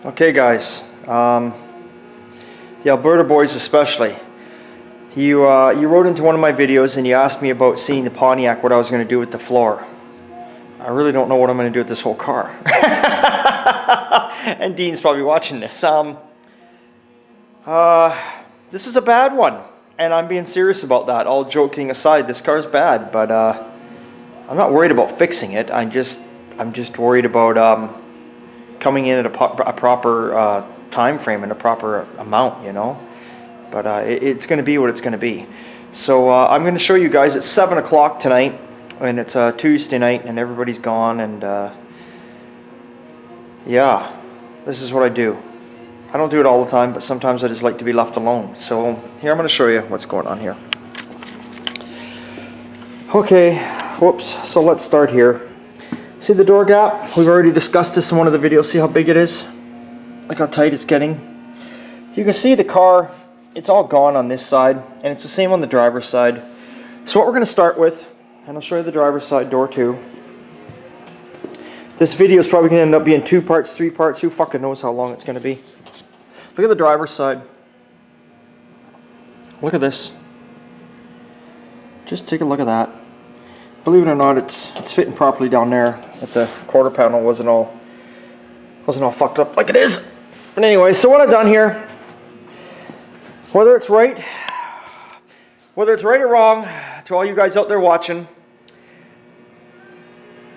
Okay guys, the Alberta boys especially, you wrote into one of my videos and you asked me about seeing the Pontiac, what I was going to do with the floor. I really don't know what I'm going to do with this whole car. And Dean's probably watching this. This is a bad one, and I'm being serious about that. All joking aside, this car's bad, but I'm not worried about fixing it. I'm just worried about coming in at a proper time frame and a proper amount, you know. But it's going to be what it's going to be. So I'm going to show you guys. It's 7 o'clock tonight, and it's Tuesday night, and everybody's gone. And yeah, this is what I do. I don't do it all the time, but sometimes I just like to be left alone. So here I'm going to show you what's going on here. Okay, whoops. So let's start here. See the door gap? We've already discussed this in one of the videos. See how big it is? Look how tight it's getting. You can see the car, it's all gone on this side, and it's the same on the driver's side. So what we're going to start with, and I'll show you the driver's side door too. This video is probably going to end up being 2 parts, 3 parts. Who fucking knows how long it's going to be. Look at the driver's side. Look at this. Just take a look at that. Believe it or not, it's fitting properly down there. That the quarter panel wasn't all fucked up like it is. But anyway, so what I've done here, whether it's right or wrong, to all you guys out there watching,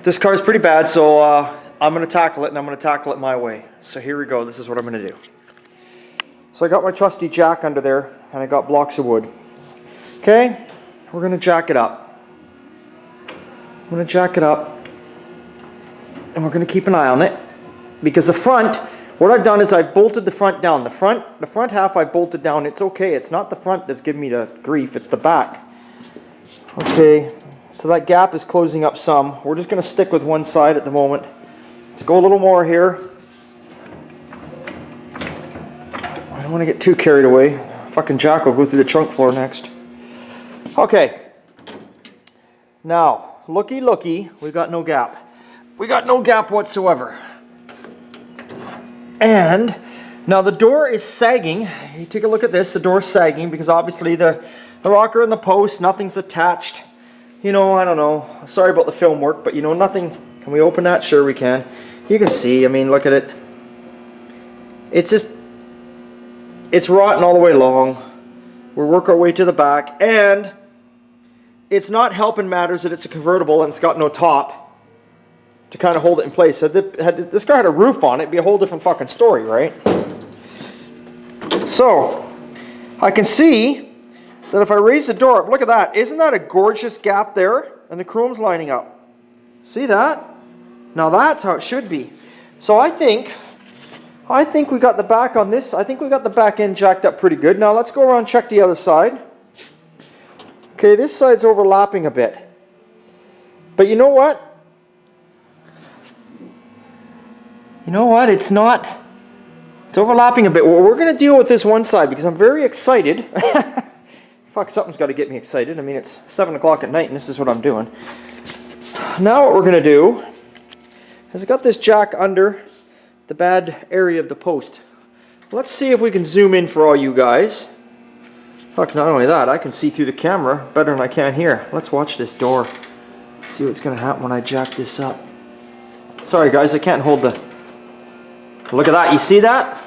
this car is pretty bad, so I'm going to tackle it, and I'm going to tackle it my way. So here we go. This is what I'm going to do. So I got my trusty jack under there, and I got blocks of wood. Okay, we're going to jack it up. I'm going to jack it up, and we're going to keep an eye on it, because the front, what I've done is I've bolted the front down. The front half I bolted down. It's okay. It's not the front that's giving me the grief. It's the back. Okay, so that gap is closing up some. We're just going to stick with one side at the moment. Let's go a little more here. I don't want to get too carried away. Fucking jack will go through the trunk floor next. Okay. Now, looky, we got no gap. We got no gap whatsoever. And now the door is sagging. You take a look at this. The door's sagging because obviously the rocker and the post, nothing's attached. You know, I don't know. Sorry about the film work, but you know, nothing. Can we open that? Sure we can. You can see, I mean, look at it. It's just, it's rotten all the way along. We'll work our way to the back, and it's not helping matters that it's a convertible and it's got no top to kind of hold it in place. Had this car had a roof on it, it'd be a whole different fucking story, right? So, I can see that if I raise the door up, look at that. Isn't that a gorgeous gap there? And the chrome's lining up. See that? Now that's how it should be. So I think we got the back on this. I think we got the back end jacked up pretty good. Now let's go around and check the other side. Okay, this side's overlapping a bit. But you know what? You know what? It's not. It's overlapping a bit. Well, we're going to deal with this one side because I'm very excited. Fuck, something's got to get me excited. I mean, it's 7 o'clock at night and this is what I'm doing. Now what we're going to do is I got this jack under the bad area of the post. Let's see if we can zoom in for all you guys. Fuck, not only that, I can see through the camera better than I can here. Let's watch this door. See what's going to happen when I jack this up. Sorry guys, I can't hold the... Look at that, you see that?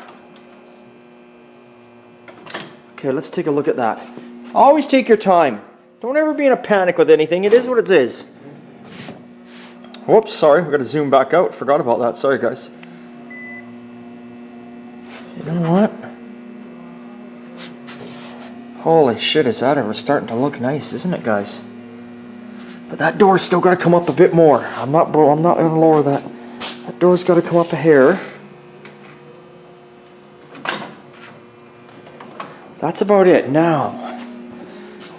Okay, let's take a look at that. Always take your time. Don't ever be in a panic with anything. It is what it is. Whoops, sorry, we've got to zoom back out. Forgot about that, sorry guys. You know what? Holy shit, is that ever starting to look nice, isn't it, guys? But that door's still got to come up a bit more. I'm not going to lower that. That door's got to come up a hair. That's about it. Now,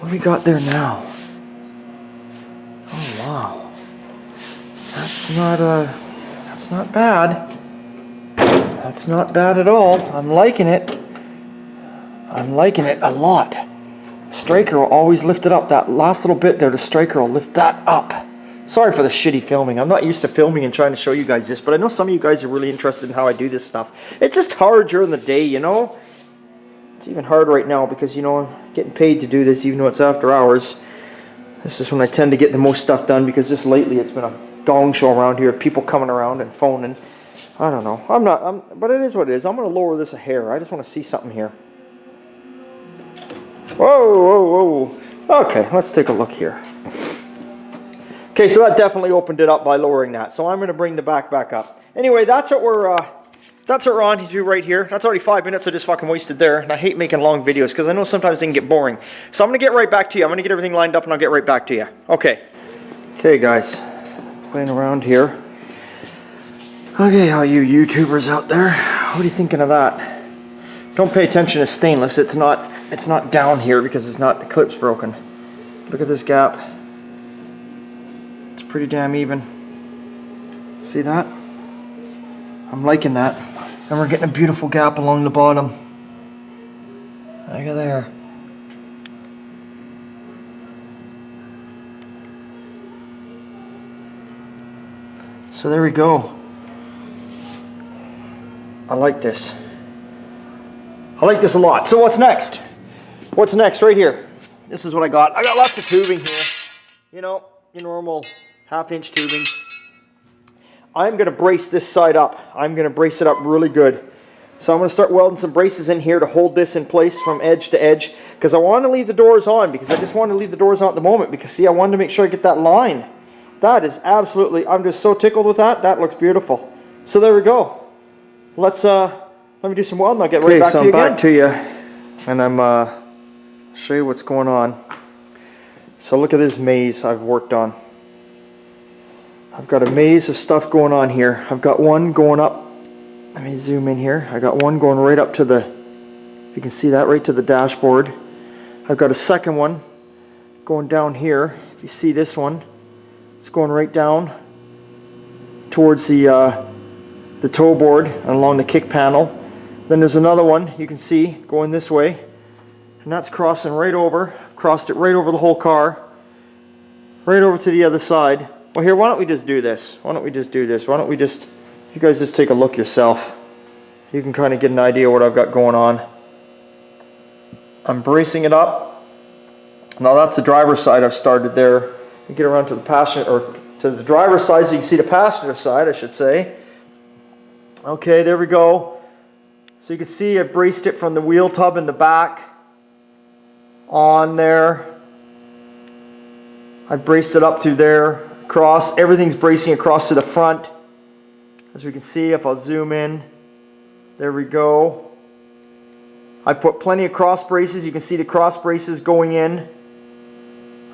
what do we got there now? Oh wow, that's not bad. That's not bad at all. I'm liking it. I'm liking it a lot. Striker will always lift it up. That last little bit there, the striker will lift that up. Sorry for the shitty filming. I'm not used to filming and trying to show you guys this, but I know some of you guys are really interested in how I do this stuff. It's just hard during the day, you know? It's even hard right now because, you know, I'm getting paid to do this even though it's after hours. This is when I tend to get the most stuff done because just lately it's been a gong show around here. People coming around and phoning. I don't know. But it is what it is. I'm going to lower this a hair. I just want to see something here. Whoa, whoa, whoa. Okay, let's take a look here. Okay, so that definitely opened it up by lowering that. So I'm going to bring the back up. Anyway, that's what we're on to right here. That's already 5 minutes I just fucking wasted there. And I hate making long videos because I know sometimes they can get boring. So I'm going to get right back to you. I'm going to get everything lined up and I'll get right back to you. Okay. Okay, guys. Playing around here. Okay, all you YouTubers out there. What are you thinking of that? Don't pay attention to stainless. It's not down here because it's not, the clip's broken. Look at this gap. Pretty damn even. See that? I'm liking that. And we're getting a beautiful gap along the bottom. Look at there. So there we go. I like this. I like this a lot. So what's next? What's next? Right here. This is what I got. I got lots of tubing here. You know, your normal 1/2-inch tubing. I'm going to brace this side up. I'm going to brace it up really good. So I'm going to start welding some braces in here to hold this in place from edge to edge. Because I want to leave the doors on. Because I just want to leave the doors on at the moment. Because see, I wanted to make sure I get that line. That is absolutely, I'm just so tickled with that. That looks beautiful. So there we go. Let me do some welding. I'll get right back to you again. Okay, so I'm back to you. And I'm show you what's going on. So look at this maze I've worked on. I've got a maze of stuff going on here. I've got one going up. Let me zoom in here. I got one going right up to the, if you can see that, right to the dashboard. I've got a second one going down here. If you see this one, it's going right down towards the toe board and along the kick panel. Then there's another one you can see going this way, and that's crossing right over. Crossed it right over the whole car, right over to the other side. Well, here, why don't we just do this? Why don't we just do this? Why don't we just, you guys just take a look yourself. You can kind of get an idea what I've got going on. I'm bracing it up. Now that's the driver's side I've started there. You get around to the passenger, or to the driver's side so you can see the passenger side, I should say. Okay, there we go. So you can see I braced it from the wheel tub in the back on there. I braced it up through there, across. Everything's bracing across to the front. As we can see, if I'll zoom in, there we go. I put plenty of cross braces. You can see the cross braces going in.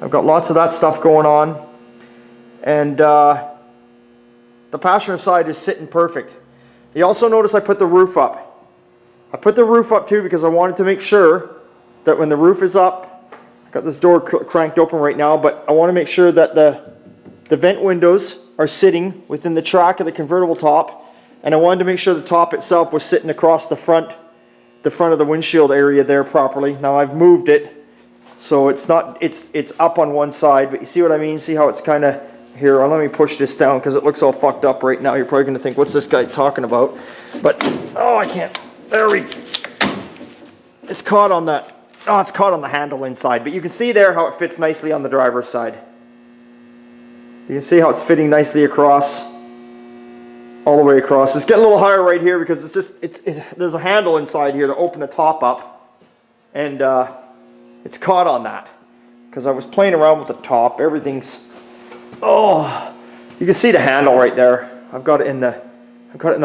I've got lots of that stuff going on. And the passenger side is sitting perfect. You also notice I put the roof up. I put the roof up too because I wanted to make sure that when the roof is up, I've got this door cranked open right now, but I want to make sure that the vent windows are sitting within the track of the convertible top, and I wanted to make sure the top itself was sitting across the front of the windshield area there properly. Now I've moved it, so it's not, it's up on one side, but you see what I mean? See how it's kind of here? Let me push this down because it looks all fucked up right now. You're probably going to think, what's this guy talking about? But, oh, I can't. There we go. It's caught on that. Oh, it's caught on the handle inside, but you can see there how it fits nicely on the driver's side. You can see how it's fitting nicely across, all the way across. It's getting a little higher right here because there's a handle inside here to open the top up, and it's caught on that because I was playing around with the top. Everything's, oh, you can see the handle right there. I've got it in the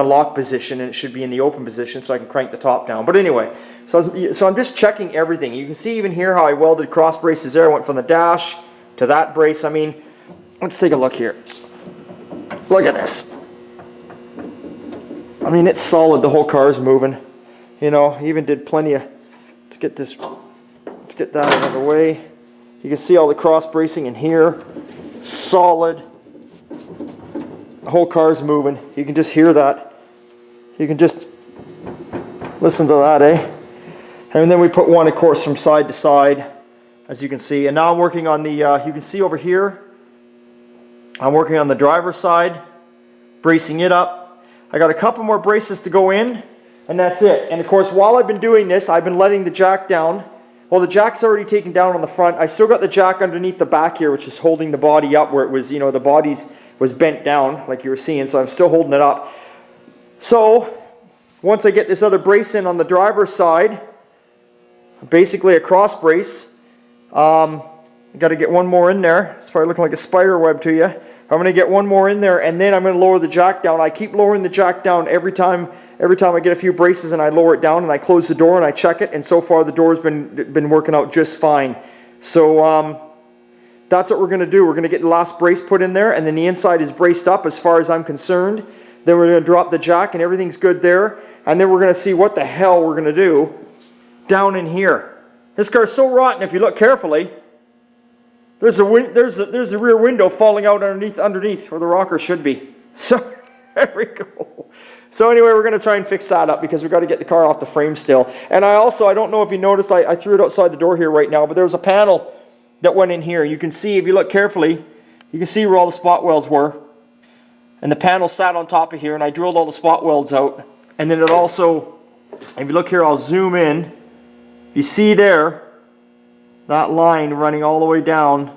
lock position, and it should be in the open position so I can crank the top down. But anyway, so I'm just checking everything. You can see even here how I welded cross braces there. I went from the dash to that brace. I mean, let's take a look here. Look at this. I mean, it's solid. The whole car is moving. You know, I even did plenty of, let's get that out of the way. You can see all the cross bracing in here. Solid. The whole car is moving. You can just hear that. You can just listen to that, eh? And then we put one, of course, from side to side, as you can see. And now I'm working on the, you can see over here, I'm working on the driver's side, bracing it up. I got a couple more braces to go in, and that's it. And of course, while I've been doing this, I've been letting the jack down. Well, the jack's already taken down on the front. I still got the jack underneath the back here, which is holding the body up where it was, you know, the body was bent down like you were seeing, so I'm still holding it up. So once I get this other brace in on the driver's side, basically a cross brace, got to get one more in there. It's probably looking like a spider web to you. I'm going to get one more in there, and then I'm going to lower the jack down. I keep lowering the jack down every time I get a few braces, and I lower it down and I close the door and I check it, and so far the door's been working out just fine. So that's what we're going to do. We're going to get the last brace put in there, and then the inside is braced up as far as I'm concerned. Then we're going to drop the jack and everything's good there, and then we're going to see what the hell we're going to do down in here. This car's so rotten if you look carefully. There's a rear window falling out underneath where the rocker should be. So there we go. So anyway, we're going to try and fix that up because we've got to get the car off the frame still. And I don't know if you noticed, I threw it outside the door here right now, but there was a panel that went in here. You can see, if you look carefully, you can see where all the spot welds were. And the panel sat on top of here, and I drilled all the spot welds out. And then it also, if you look here, I'll zoom in. If you see there, that line running all the way down,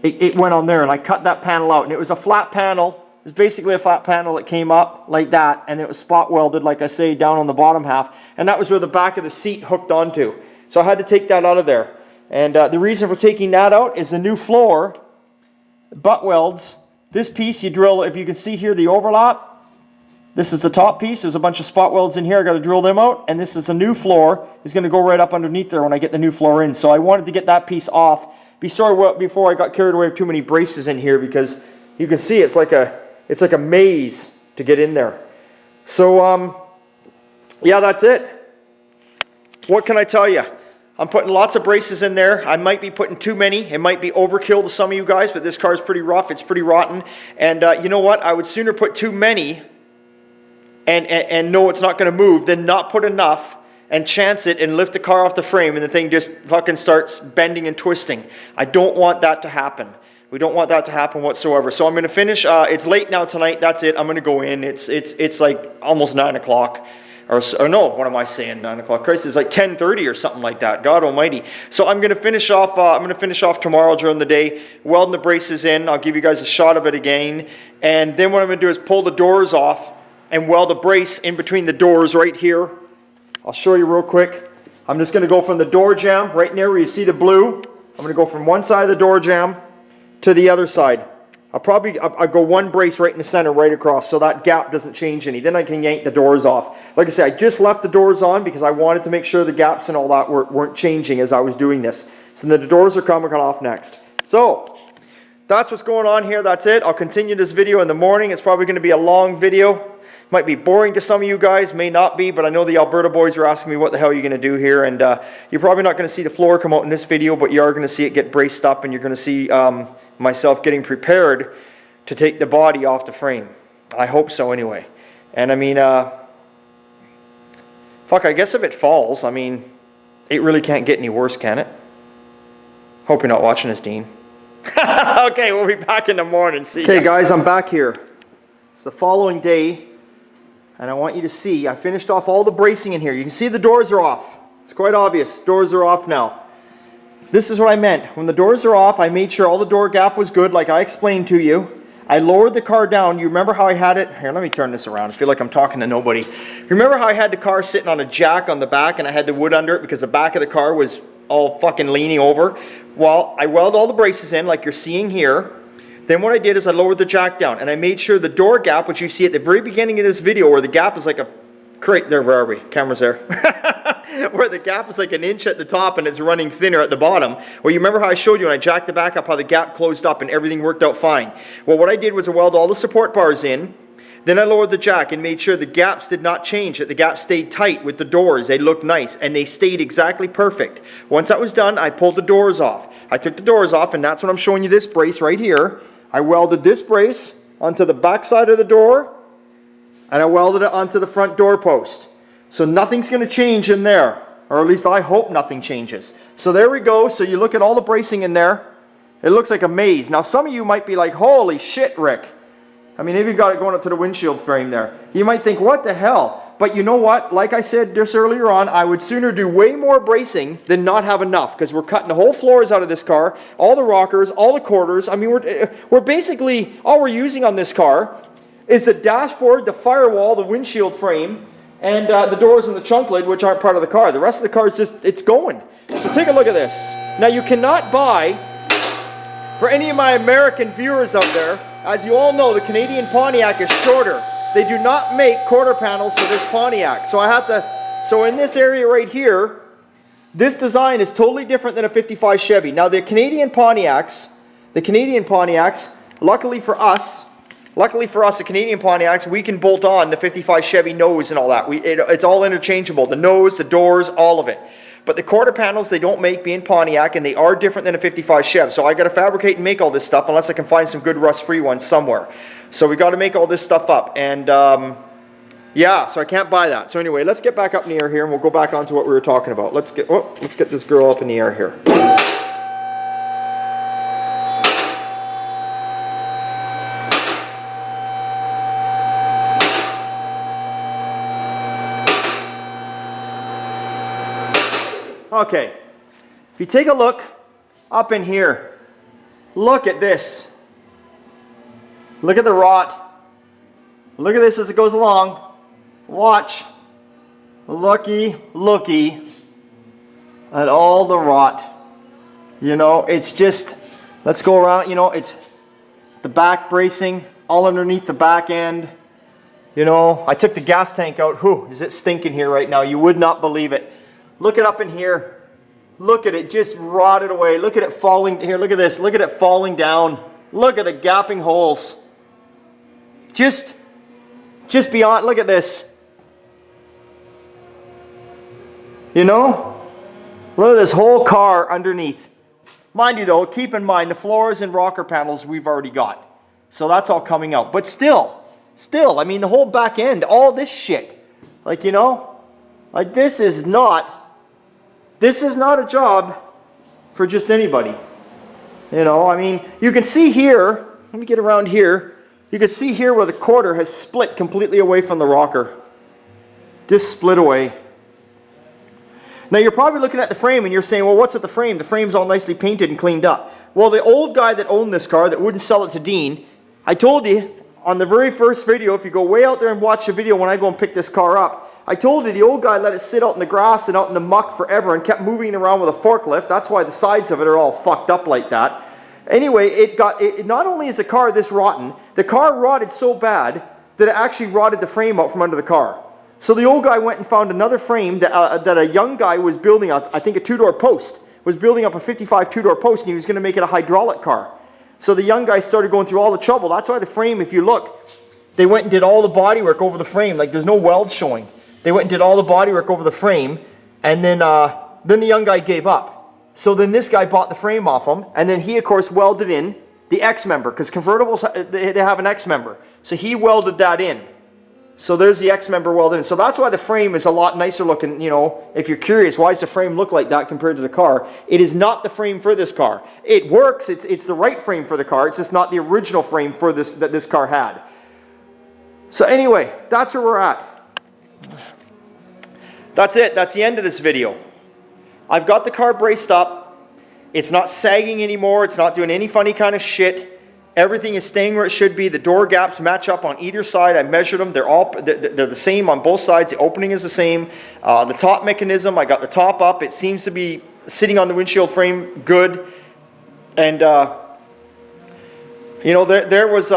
it went on there, and I cut that panel out. And it was a flat panel. It was basically a flat panel that came up like that, and it was spot welded, like I say, down on the bottom half. And that was where the back of the seat hooked onto. So I had to take that out of there. And the reason for taking that out is the new floor, butt welds. This piece you drill, if you can see here the overlap, this is the top piece. There's a bunch of spot welds in here. I got to drill them out. And this is a new floor. It's going to go right up underneath there when I get the new floor in. So I wanted to get that piece off before I got carried away with too many braces in here, because you can see it's like a maze to get in there. So yeah, that's it. What can I tell you? I'm putting lots of braces in there. I might be putting too many. It might be overkill to some of you guys, but this car is pretty rough. It's pretty rotten. And you know what? I would sooner put too many and know it's not going to move than not put enough and chance it and lift the car off the frame and the thing just fucking starts bending and twisting. I don't want that to happen. We don't want that to happen whatsoever. So I'm going to finish. It's late now tonight. That's it. I'm going to go in. It's like almost 9 o'clock. Or no, what am I saying? 9 o'clock. Christ, it's like 10:30 or something like that. God Almighty. So I'm going to finish off. I'm going to finish off tomorrow during the day, welding the braces in. I'll give you guys a shot of it again, and then what I'm going to do is pull the doors off and weld a brace in between the doors right here. I'll show you real quick. I'm just going to go from the door jamb right near where you see the blue. I'm going to go from one side of the door jamb to the other side. I'll go one brace right in the center, right across, so that gap doesn't change any. Then I can yank the doors off. Like I said, I just left the doors on because I wanted to make sure the gaps and all that weren't changing as I was doing this. So the doors are coming off next. So that's what's going on here. That's it. I'll continue this video in the morning. It's probably going to be a long video. Might be boring to some of you guys, may not be, but I know the Alberta boys are asking me what the hell are you going to do here, and you're probably not going to see the floor come out in this video, but you are going to see it get braced up, and you're going to see myself getting prepared to take the body off the frame. I hope so anyway. And I mean, fuck, I guess if it falls, I mean, it really can't get any worse, can it? Hope you're not watching this, Dean. Okay, we'll be back in the morning. See ya. Okay guys, I'm back here. It's the following day. And I want you to see, I finished off all the bracing in here. You can see the doors are off. It's quite obvious. Doors are off now. This is what I meant. When the doors are off, I made sure all the door gap was good, like I explained to you. I lowered the car down. You remember how I had it? Here, let me turn this around. I feel like I'm talking to nobody. Remember how I had the car sitting on a jack on the back and I had the wood under it because the back of the car was all fucking leaning over? Well, I welded all the braces in like you're seeing here. Then what I did is I lowered the jack down and I made sure the door gap, which you see at the very beginning of this video, where the gap is like a crate, there, where are we? Camera's there. Where the gap is like an inch at the top and it's running thinner at the bottom. Well, you remember how I showed you when I jacked the back up, how the gap closed up and everything worked out fine. Well, what I did was I welded all the support bars in. Then I lowered the jack and made sure the gaps did not change, that the gaps stayed tight with the doors. They looked nice and they stayed exactly perfect. Once that was done, I pulled the doors off. I took the doors off, and that's when I'm showing you this brace right here. I welded this brace onto the back side of the door, and I welded it onto the front door post. So nothing's going to change in there, or at least I hope nothing changes. So there we go. So you look at all the bracing in there. It looks like a maze. Now some of you might be like, holy shit, Rick. I mean, if you got it going up to the windshield frame there, you might think, what the hell? But you know what? Like I said just earlier on, I would sooner do way more bracing than not have enough, because we're cutting the whole floors out of this car, all the rockers, all the quarters. I mean, we're basically, all we're using on this car is the dashboard, the firewall, the windshield frame, and the doors and the trunk lid, which aren't part of the car. The rest of the car is just, it's going. So take a look at this. Now you cannot buy, for any of my American viewers out there, as you all know, the Canadian Pontiac is shorter. They do not make quarter panels for this Pontiac. So in this area right here, this design is totally different than a 55 Chevy. Now the Canadian Pontiacs, luckily for us, the Canadian Pontiacs, we can bolt on the 55 Chevy nose and all that. It's all interchangeable. The nose, the doors, all of it. But the quarter panels they don't make being Pontiac, and they are different than a 55 Chev. So I got to fabricate and make all this stuff unless I can find some good rust-free ones somewhere. So we got to make all this stuff up. And yeah, so I can't buy that. So anyway, let's get back up in the air here, and we'll go back onto what we were talking about. Let's get this girl up in the air here. Okay, if you take a look up in here, look at this. Look at the rot. Look at this as it goes along. Watch. Looky at all the rot. You know, it's just, let's go around, you know, it's the back bracing all underneath the back end. You know, I took the gas tank out. Whew, is it stinking here right now? You would not believe it. Look at up in here. Look at it just rotted away. Look at it falling here. Look at this. Look at it falling down. Look at the gapping holes. Just beyond. Look at this. You know? Look at this whole car underneath. Mind you though, keep in mind the floors and rocker panels we've already got. So that's all coming out. But still, I mean the whole back end, all this shit. Like, you know? Like this is not a job for just anybody. You know, I mean, you can see here, let me get around here, you can see here where the quarter has split completely away from the rocker. Just split away. Now you're probably looking at the frame and you're saying, well, what's at the frame? The frame's all nicely painted and cleaned up. Well, the old guy that owned this car that wouldn't sell it to Dean, I told you on the very first video, if you go way out there and watch the video when I go and pick this car up, I told you the old guy let it sit out in the grass and out in the muck forever and kept moving it around with a forklift. That's why the sides of it are all fucked up like that. Anyway, it not only is the car this rotten, the car rotted so bad that it actually rotted the frame out from under the car. So the old guy went and found another frame that a young guy was building up, I think a two-door post, was building up a 55 two-door post, and he was going to make it a hydraulic car. So the young guy started going through all the trouble. That's why the frame, if you look, they went and did all the body work over the frame, like there's no weld showing. They went and did all the body work over the frame, and then the young guy gave up. So then this guy bought the frame off him, and then he, of course, welded in the X member, because convertibles, they have an X member. So he welded that in. So there's the X member welded in. So that's why the frame is a lot nicer looking, you know, if you're curious, why does the frame look like that compared to the car? It is not the frame for this car. It works, it's the right frame for the car, it's just not the original frame for this that this car had. So anyway, that's where we're at. That's it. That's the end of this video. I've got the car braced up. It's not sagging anymore. It's not doing any funny kind of shit. Everything is staying where it should be. The door gaps match up on either side. I measured them. They're the same on both sides. The opening is the same. The top mechanism, I got the top up. It seems to be sitting on the windshield frame good. And you know, there was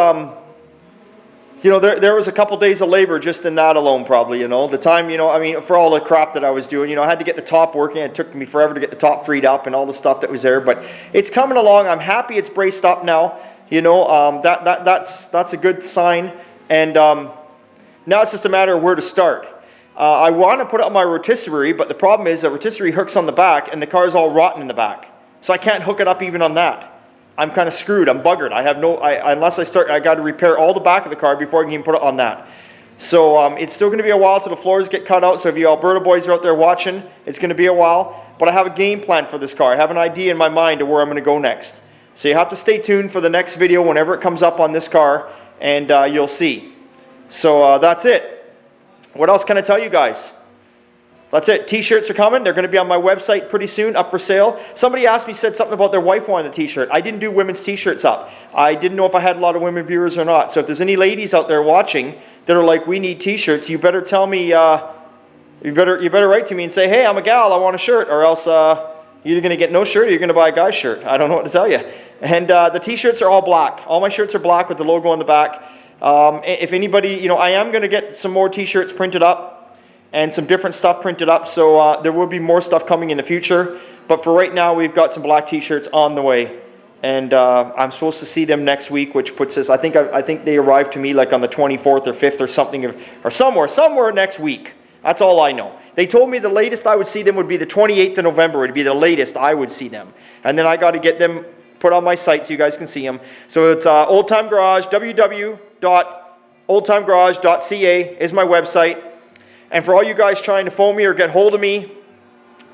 a couple days of labor just in that alone, probably, you know. The time, you know, I mean, for all the crap that I was doing, you know, I had to get the top working. It took me forever to get the top freed up and all the stuff that was there. But it's coming along. I'm happy it's braced up now. You know, that's a good sign. And now it's just a matter of where to start. I want to put it on my rotisserie, but the problem is the rotisserie hooks on the back, and the car's all rotten in the back. So I can't hook it up even on that. I'm kind of screwed. I'm buggered. I have no, unless I got to repair all the back of the car before I can even put it on that. So it's still going to be a while till the floors get cut out. So if you Alberta boys are out there watching, it's going to be a while. But I have a game plan for this car. I have an idea in my mind of where I'm going to go next. So you have to stay tuned for the next video whenever it comes up on this car, and you'll see. So that's it. What else can I tell you guys? That's it. T-shirts are coming. They're going to be on my website pretty soon, up for sale. Somebody asked me, said something about their wife wanted a T-shirt. I didn't do women's T-shirts up. I didn't know if I had a lot of women viewers or not. So if there's any ladies out there watching that are like, we need T-shirts, you better tell me, you better write to me and say, hey, I'm a gal, I want a shirt, or else you're either going to get no shirt or you're going to buy a guy's shirt. I don't know what to tell you. And the T-shirts are all black. All my shirts are black with the logo on the back. If anybody, I am going to get some more T-shirts printed up and some different stuff printed up, so there will be more stuff coming in the future. But for right now, we've got some black T-shirts on the way, and I'm supposed to see them next week, which puts us, I think they arrived to me like on the 24th or 5th or something, or somewhere next week. That's all I know. They told me the latest I would see them would be the 28th of November. Would be the latest I would see them, and then I got to get them put on my site so you guys can see them. So it's Old Time Garage, www.oldtimegarage.ca is my website. And for all you guys trying to phone me or get hold of me,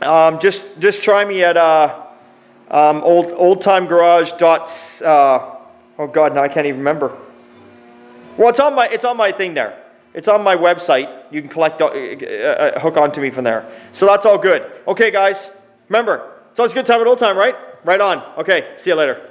just try me at oldtimegarage. Oh God, now I can't even remember. Well, it's on my thing there. It's on my website. You can hook onto me from there. So that's all good. Okay, guys. Remember, it's always a good time at Old Time, right? Right on. Okay. See you later.